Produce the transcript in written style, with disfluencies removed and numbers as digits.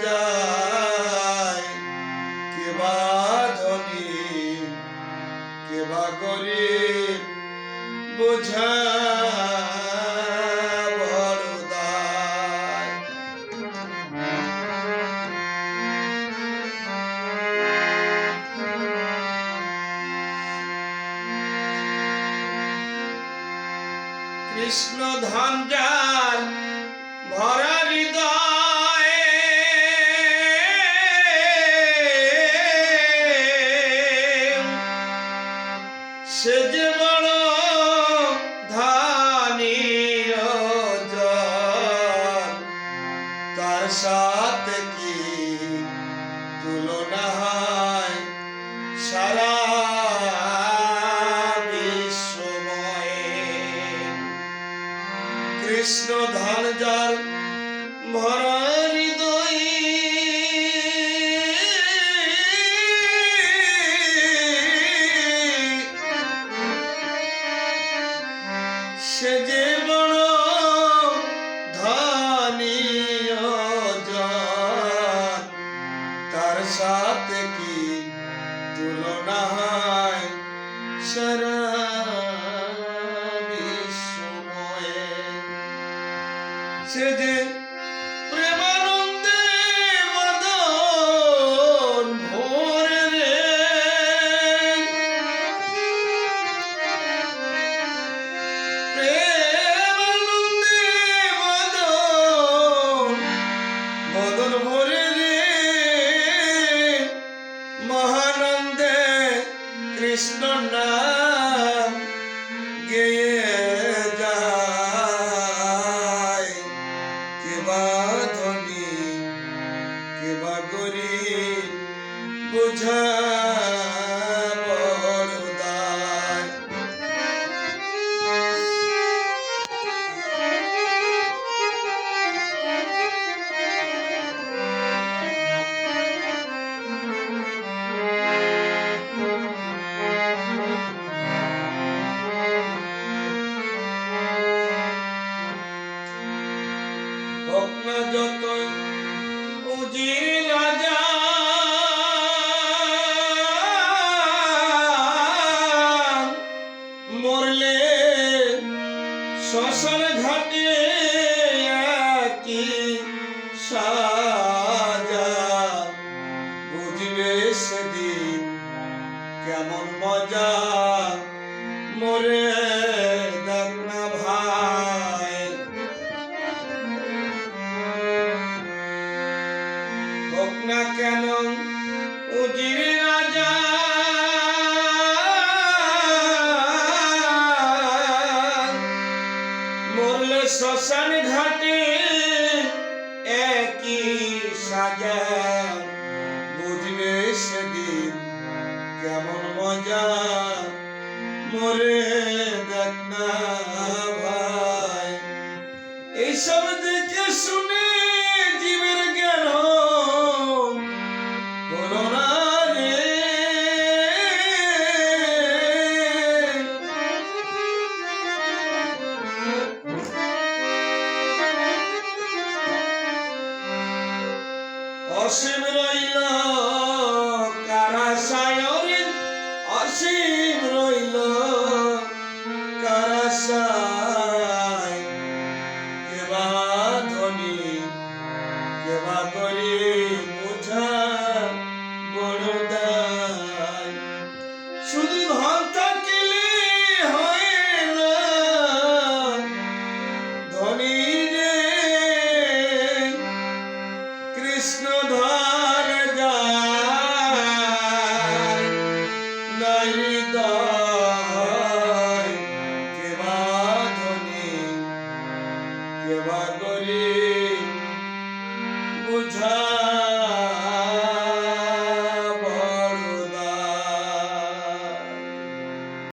যায় কেবা ধনী কেবা গরিব বোঝা বড়দায়। কৃষ্ণ ধন যার ভরা হৃদয়ে সে যে বড় ধনী জন, তার সাথে কি তুলনা হয় সারা কৃষ্ণ ধন যার ভরা হৃদয়ে সে যে বড় ধনী জন, তার সাথে কি তুলনা হয় সারা সে যে প্রেমানন্দে মদন ভরে রে, প্রেমানন্দে মদন ভরে রে, মহানন্দে কৃষ্ণ নাম গেয়ে বোঝা বড়দায়। হোক না যতই উজির রাজা মরলে শ্মশান ঘাটে কি সাজা, বুঝবে সেদিন কেমন মজা মরে দেখ না ভাই। হোক না কেন উজির রাজা মরলে শ্মশান ঘাটে একই সাজা, বুঝবে সেদিন কেমন মজা মরে দেখ না ভাই। এইসব দেখে শুনে জীবের জ্ঞান হলো না রে, অসীম রইল কারাশায় রে, অসীম রইল কারাশায় কেবা ধনী কেবা গরিব